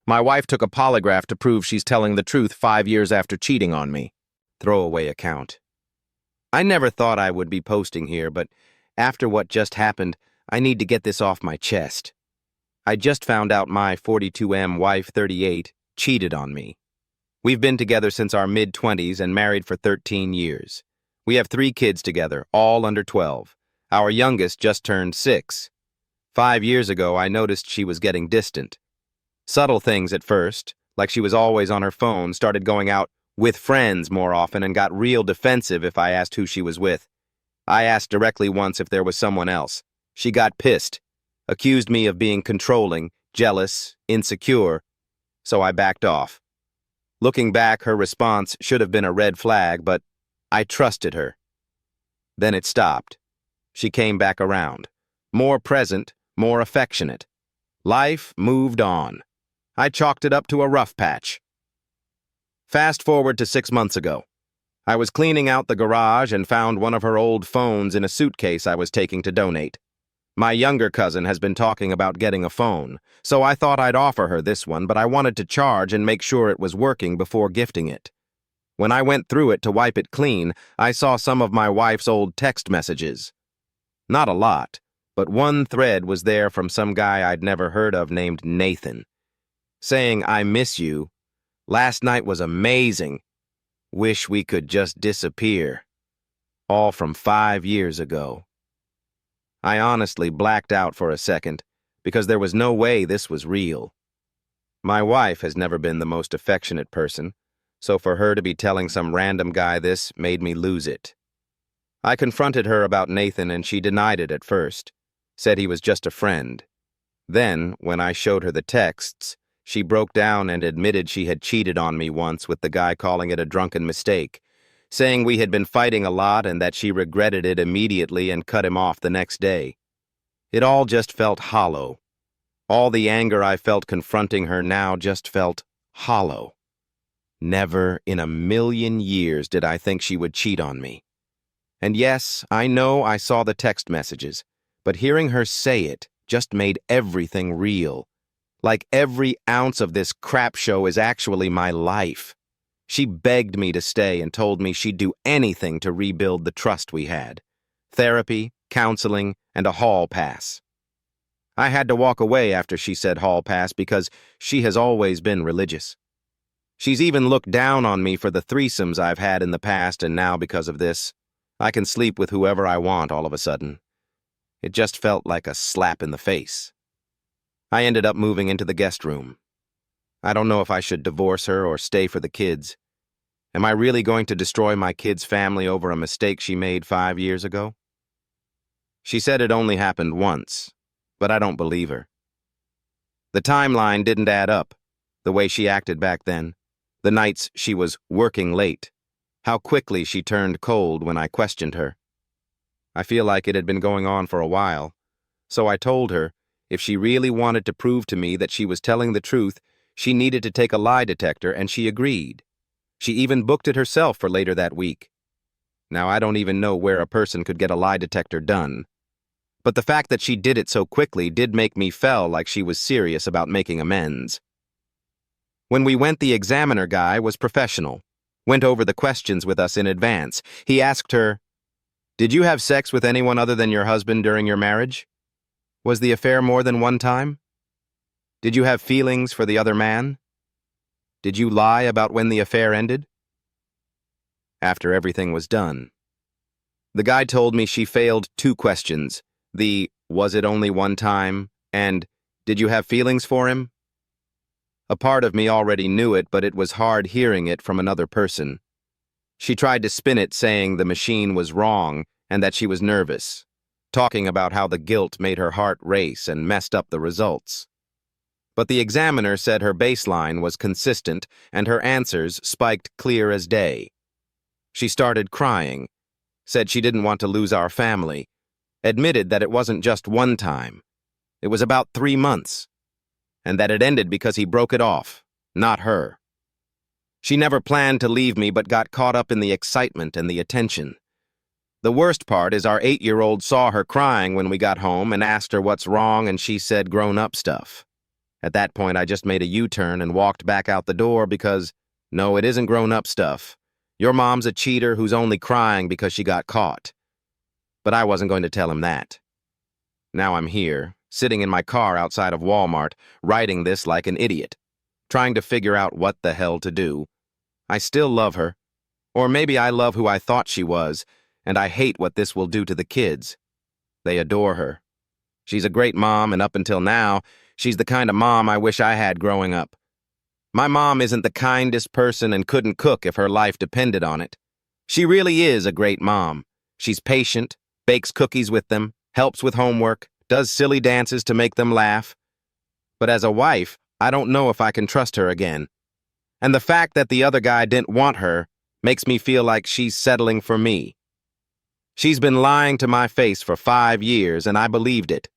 My wife took a polygraph to prove she's telling the truth 5 years after cheating on me. Throwaway account. I never thought I would be posting here, but after what just happened, I need to get this off my chest. I just found out my 42M wife, 38, cheated on me. We've been together since our mid-20s and married for 13 years. We have 3 kids together, all under 12. Our youngest just turned 6. 5 years ago, I noticed she was getting distant. Subtle things at first, like she was always on her phone, started going out with friends more often and got real defensive if I asked who she was with. I asked directly once if there was someone else. She got pissed, accused me of being controlling, jealous, insecure, so I backed off. Looking back, her response should have been a red flag, but I trusted her. Then it stopped. She came back around, more present, more affectionate. Life moved on. I chalked it up to a rough patch. Fast forward to 6 months ago. I was cleaning out the garage and found one of her old phones in a suitcase I was taking to donate. My younger cousin has been talking about getting a phone, so I thought I'd offer her this one, but I wanted to charge and make sure it was working before gifting it. When I went through it to wipe it clean, I saw some of my wife's old text messages. Not a lot, but one thread was there from some guy I'd never heard of named Nathan, saying, "I miss you. Last night was amazing. Wish we could just disappear." All from 5 years ago. I honestly blacked out for a second, because there was no way this was real. My wife has never been the most affectionate person, so for her to be telling some random guy this made me lose it. I confronted her about Nathan and she denied it at first, said he was just a friend. Then, when I showed her the texts, she broke down and admitted she had cheated on me once with the guy calling it a drunken mistake, saying we had been fighting a lot and that she regretted it immediately and cut him off the next day. It all just felt hollow. All the anger I felt confronting her now just felt hollow. Never in a million years did I think she would cheat on me. And yes, I know I saw the text messages, but hearing her say it just made everything real. Like every ounce of this crap show is actually my life. She begged me to stay and told me she'd do anything to rebuild the trust we had. Therapy, counseling, and a hall pass. I had to walk away after she said hall pass because she has always been religious. She's even looked down on me for the threesomes I've had in the past, and now because of this, I can sleep with whoever I want all of a sudden. It just felt like a slap in the face. I ended up moving into the guest room. I don't know if I should divorce her or stay for the kids. Am I really going to destroy my kids' family over a mistake she made 5 years ago? She said it only happened once, but I don't believe her. The timeline didn't add up, the way she acted back then, the nights she was working late, how quickly she turned cold when I questioned her. I feel like it had been going on for a while, so I told her if she really wanted to prove to me that she was telling the truth, she needed to take a lie detector, and she agreed. She even booked it herself for later that week. Now, I don't even know where a person could get a lie detector done. But the fact that she did it so quickly did make me feel like she was serious about making amends. When we went, the examiner guy was professional, went over the questions with us in advance. He asked her, "Did you have sex with anyone other than your husband during your marriage? Was the affair more than one time? Did you have feelings for the other man? Did you lie about when the affair ended?" After everything was done, the guy told me she failed 2 questions, the "was it only one time" and "did you have feelings for him?" A part of me already knew it, but it was hard hearing it from another person. She tried to spin it, saying the machine was wrong and that she was nervous, talking about how the guilt made her heart race and messed up the results. But the examiner said her baseline was consistent and her answers spiked clear as day. She started crying, said she didn't want to lose our family, admitted that it wasn't just one time. It was about 3 months, and that it ended because he broke it off, not her. She never planned to leave me but got caught up in the excitement and the attention. The worst part is our 8-year-old saw her crying when we got home and asked her what's wrong, and she said grown-up stuff. At that point, I just made a U-turn and walked back out the door because, no, it isn't grown-up stuff. Your mom's a cheater who's only crying because she got caught. But I wasn't going to tell him that. Now I'm here, sitting in my car outside of Walmart, writing this like an idiot, trying to figure out what the hell to do. I still love her. Or maybe I love who I thought she was, and I hate what this will do to the kids. They adore her. She's a great mom, and up until now, she's the kind of mom I wish I had growing up. My mom isn't the kindest person and couldn't cook if her life depended on it. She really is a great mom. She's patient, bakes cookies with them, helps with homework, does silly dances to make them laugh. But as a wife, I don't know if I can trust her again. And the fact that the other guy didn't want her makes me feel like she's settling for me. She's been lying to my face for 5 years, and I believed it.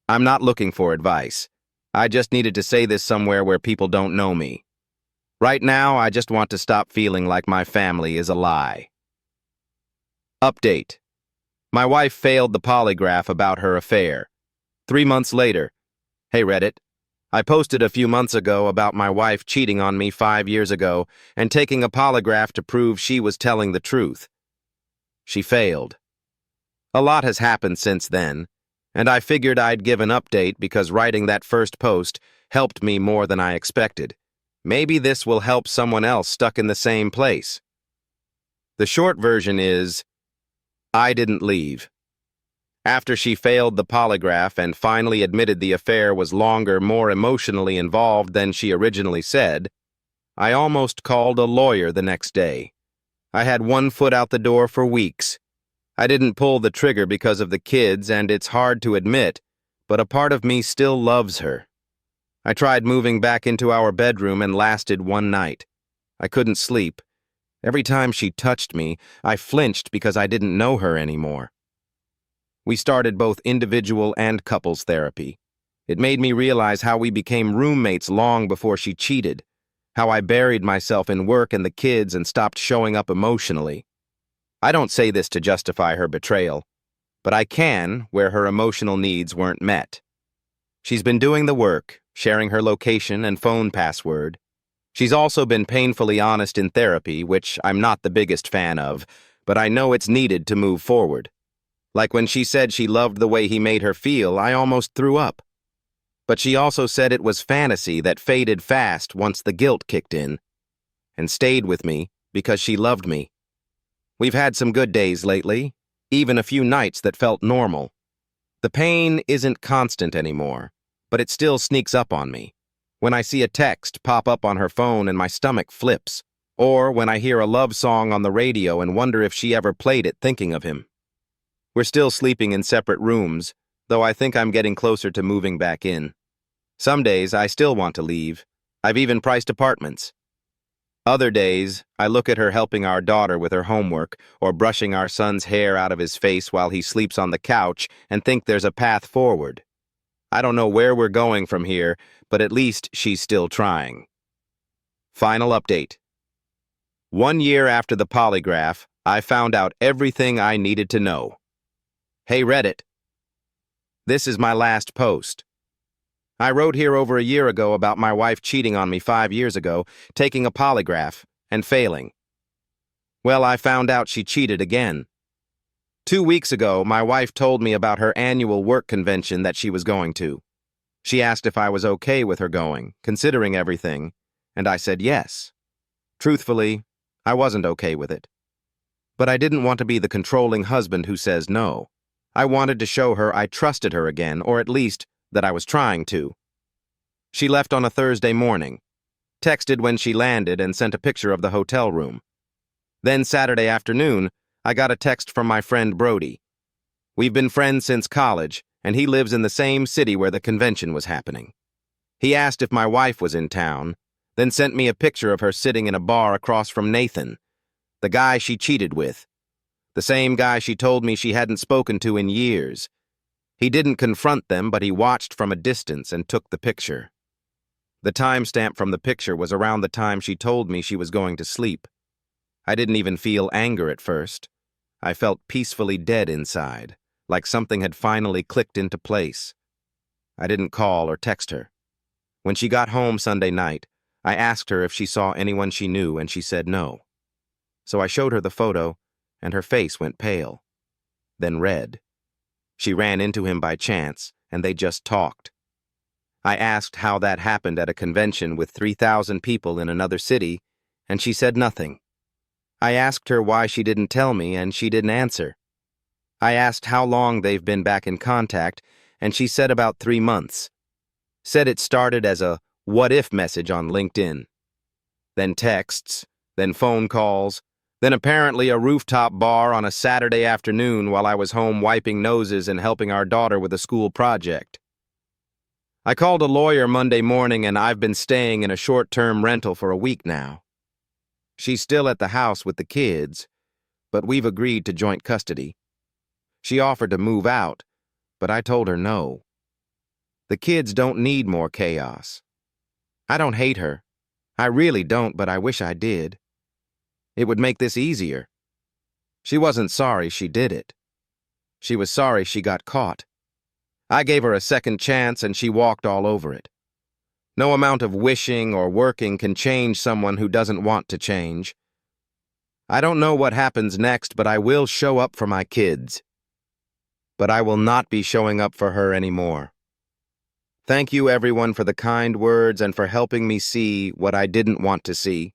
I'm not looking for advice. I just needed to say this somewhere where people don't know me. Right now, I just want to stop feeling like my family is a lie. Update. My wife failed the polygraph about her affair. 3 months later. Hey Reddit. I posted a few months ago about my wife cheating on me 5 years ago and taking a polygraph to prove she was telling the truth. She failed. A lot has happened since then, and I figured I'd give an update because writing that first post helped me more than I expected. Maybe this will help someone else stuck in the same place. The short version is, I didn't leave. After she failed the polygraph and finally admitted the affair was longer, more emotionally involved than she originally said, I almost called a lawyer the next day. I had one foot out the door for weeks. I didn't pull the trigger because of the kids, and it's hard to admit, but a part of me still loves her. I tried moving back into our bedroom and lasted one night. I couldn't sleep. Every time she touched me, I flinched because I didn't know her anymore. We started both individual and couples therapy. It made me realize how we became roommates long before she cheated, how I buried myself in work and the kids and stopped showing up emotionally. I don't say this to justify her betrayal, but I can where her emotional needs weren't met. She's been doing the work, sharing her location and phone password. She's also been painfully honest in therapy, which I'm not the biggest fan of, but I know it's needed to move forward. Like when she said she loved the way he made her feel, I almost threw up. But she also said it was fantasy that faded fast once the guilt kicked in, and stayed with me because she loved me. We've had some good days lately, even a few nights that felt normal. The pain isn't constant anymore, but it still sneaks up on me. When I see a text pop up on her phone and my stomach flips, or when I hear a love song on the radio and wonder if she ever played it thinking of him. We're still sleeping in separate rooms, though I think I'm getting closer to moving back in. Some days I still want to leave. I've even priced apartments. Other days, I look at her helping our daughter with her homework or brushing our son's hair out of his face while he sleeps on the couch and think there's a path forward. I don't know where we're going from here, but at least she's still trying. Final update. 1 year after the polygraph, I found out everything I needed to know. Hey Reddit. This is my last post. I wrote here over a year ago about my wife cheating on me 5 years ago, taking a polygraph, and failing. Well, I found out she cheated again. 2 weeks ago, my wife told me about her annual work convention that she was going to. She asked if I was okay with her going, considering everything, and I said yes. Truthfully, I wasn't okay with it. But I didn't want to be the controlling husband who says no. I wanted to show her I trusted her again, or at least that I was trying to. She left on a Thursday morning, texted when she landed and sent a picture of the hotel room. Then Saturday afternoon, I got a text from my friend Brody. We've been friends since college, and he lives in the same city where the convention was happening. He asked if my wife was in town, then sent me a picture of her sitting in a bar across from Nathan, the guy she cheated with, the same guy she told me she hadn't spoken to in years. He didn't confront them, but he watched from a distance and took the picture. The timestamp from the picture was around the time she told me she was going to sleep. I didn't even feel anger at first. I felt peacefully dead inside, like something had finally clicked into place. I didn't call or text her. When she got home Sunday night, I asked her if she saw anyone she knew, and she said no. So I showed her the photo, and her face went pale, then red. She ran into him by chance, and they just talked. I asked how that happened at a convention with 3,000 people in another city, and she said nothing. I asked her why she didn't tell me, and she didn't answer. I asked how long they've been back in contact, and she said about 3 months. Said it started as a what-if message on LinkedIn. Then texts, then phone calls, then apparently a rooftop bar on a Saturday afternoon while I was home wiping noses and helping our daughter with a school project. I called a lawyer Monday morning, and I've been staying in a short-term rental for a week now. She's still at the house with the kids, but we've agreed to joint custody. She offered to move out, but I told her no. The kids don't need more chaos. I don't hate her. I really don't, but I wish I did. It would make this easier. She wasn't sorry she did it. She was sorry she got caught. I gave her a second chance, and she walked all over it. No amount of wishing or working can change someone who doesn't want to change. I don't know what happens next, but I will show up for my kids. But I will not be showing up for her anymore. Thank you, everyone, for the kind words and for helping me see what I didn't want to see.